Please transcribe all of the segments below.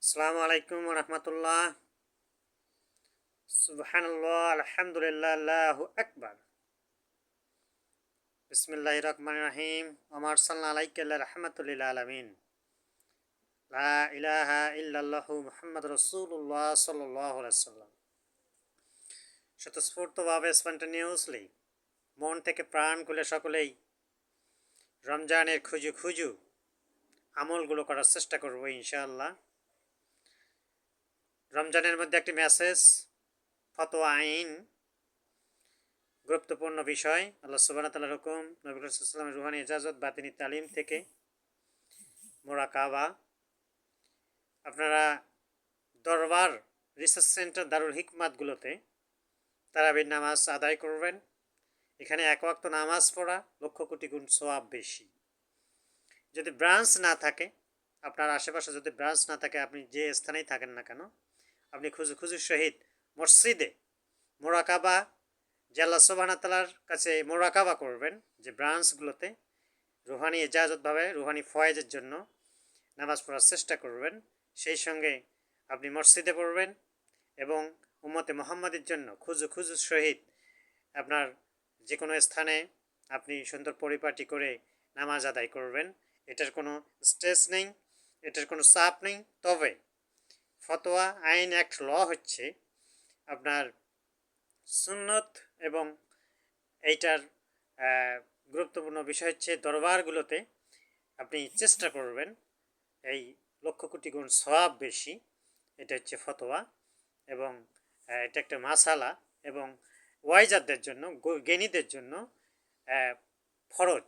আসসালামু আলাইকুম রহমতুল্লাহ। সুবহানাল্লাহ, আলহামদুলিল্লাহ, আল্লাহু আকবার। বিসমিল্লাহির রহমানির রহিম। ওমা আরসালনা আলাইকা ইল্লা রাহমাতাল লিল আলামিন। লা ইলাহা ইল্লাল্লাহু মুহাম্মাদুর রাসূলুল্লাহ সাল্লাল্লাহু আলাইহি ওয়াসাল্লাম। স্বতঃস্ফূর্তভাবে স্পন্টেনিয়াসলি মন থেকে প্রাণ খুলে সকলেই রমজানের খুঁজু আমলগুলো করার চেষ্টা করব ইনশাআল্লাহ। রমজানের মধ্যে একটি মেসেজ, ফতোয়া আইন, গুরুত্বপূর্ণ বিষয়। আল্লাহ সুবহানাহু ওয়া তাআলার হুকুম, নবী করিম সাল্লাল্লাহু আলাইহি ওয়াসাল্লামের রুহানি ইজাজত, বাতিনি তালিম থেকে মুরাকাবা। আপনারা দরবার রিসার্চ সেন্টার দারুল হিকমাতগুলোতে তারাবির নামাজ আদায় করবেন। এখানে এক ওয়াক্ত নামাজ পড়া লক্ষ কোটি গুণ সওয়াব বেশি। যদি ব্রাঞ্চ না থাকে, আপনার আশেপাশে যদি ব্রাঞ্চ না থাকে, আপনি যে স্থানেই থাকেন না কেন, আপনি খুজুর সহিত মসজিদে মুরাকাবা, যে আল্লাহ সুবহানাহু ওয়া তাআলার কাছে মুরাকাবা করবেন, যে ব্রাঞ্চগুলোতে রুহানি ইজাজতভাবে রুহানি ফয়েজের জন্য নামাজ পড়ার চেষ্টা করবেন। সেই সঙ্গে আপনি মসজিদে পড়বেন এবং উম্মতে মুহাম্মাদের জন্য খুজুর সহিত আপনার যে কোনো স্থানে আপনি সুন্দর পরিপাটি করে নামাজ আদায় করবেন। এটার কোনো স্ট্রেস নেই, এটার কোনো চাপ নেই। তবে ফতোয়া আইন অ্যাক্ট ল হচ্ছে আপনার সুন্নত, এবং এইটার গুরুত্বপূর্ণ বিষয় হচ্ছে দরবারগুলোতে আপনি চেষ্টা করবেন এই লক্ষ কোটি গুণ সওয়াব বেশি। এটা হচ্ছে ফতোয়া, এবং এটা একটা মাসালা, এবং ওয়াইজারদের জন্য, জ্ঞানীদের জন্য ফরজ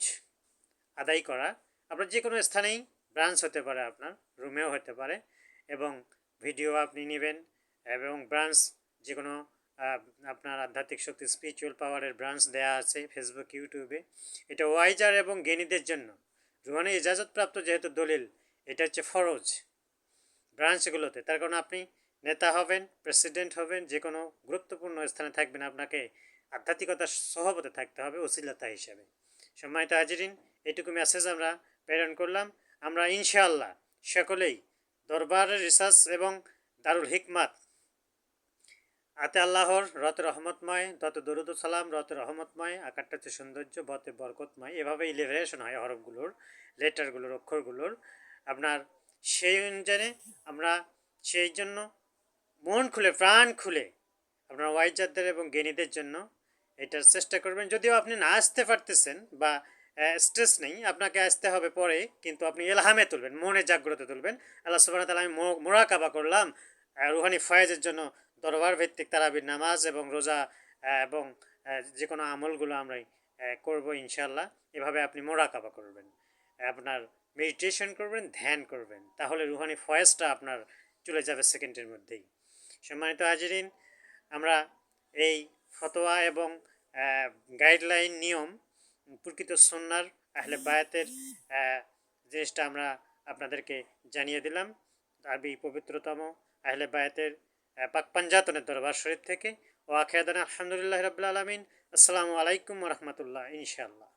আদায় করা। আপনার যে কোনো স্থানেই ব্রাঞ্চ হতে পারে, আপনার রুমেও হতে পারে, এবং ভিডিও আপনি নেবেন, এবং ব্রাঞ্চ যে কোনো আপনার আধ্যাত্মিক শক্তি স্পিরিচুয়াল পাওয়ারের ব্রাঞ্চ দেওয়া আছে ফেসবুক, ইউটিউবে। এটা ওয়াইজার এবং জ্ঞানীদের জন্য রুহানি ইজাজতপ্রাপ্ত যেহেতু দলিল, এটা হচ্ছে ফরজ ব্রাঞ্চগুলোতে। তার কারণ আপনি নেতা হবেন, প্রেসিডেন্ট হবেন, যে কোনো গুরুত্বপূর্ণ স্থানে থাকবেন, আপনাকে আধ্যাত্মিকতার সহবতে থাকতে হবে ওসিলতা হিসাবে। সম্মানিত হাজিরিন, এইটুকু মেসেজ আমরা প্রেরণ করলাম। আমরা ইনশাআল্লাহ সকলেই দরবারের রিসার্চ এবং দারুল হিকমাত আতে আল্লাহর রতে রহমতময়, তত দরুদ সালাম, রতে রহমতময়, আকারটা হচ্ছে সৌন্দর্য, বতে বরকতময়। এভাবে ইলিভেশন হয় হরফগুলোর, লেটারগুলোর, অক্ষরগুলোর আপনার। সেই অনুযায়ী আমরা সেই জন্য মন খুলে প্রাণ খুলে আপনার ওয়াইজারদের এবং জ্ঞানীদের জন্য এটার চেষ্টা করবেন। যদিও আপনি না আসতে পারতেছেন বা স্ট্রেস নেই, আপনাকে আসতে হবে পরে, কিন্তু আপনি এলহামে তুলবেন, মনে জাগ্রত তুলবেন। আল্লাহ সুবহানাহু ওয়া তাআলা, আমি মুরাকাবা করলাম রুহানি ফয়েজের জন্য দরবার ভিত্তিক তারাবির নামাজ এবং রোজা এবং যে কোনো আমলগুলো আমরা করব ইনশাআল্লাহ। এভাবে আপনি মুরাকাবা করবেন, আপনার মেডিটেশন করবেন, ধ্যান করবেন, তাহলে রুহানি ফয়েজটা আপনার চলে যাবে সেকেন্ডের মধ্যেই। সম্মানিত হাজিরিন, আমরা এই ফতোয়া এবং গাইডলাইন, নিয়ম, প্রকৃত সুন্নার আহলে বায়াতের জিনিসটা আমরা আপনাদেরকে জানিয়ে দিলাম আরবি পবিত্রতম আহলে বায়াতের পাক পাঞ্জাতনের দরবার শরীফ থেকে। ও আখিরাদানা আলহামদুলিল্লাহি রাব্বিল আলামিন। আসসালামু আলাইকুম ওয়া রাহমাতুল্লাহ। ইনশাআল্লাহ।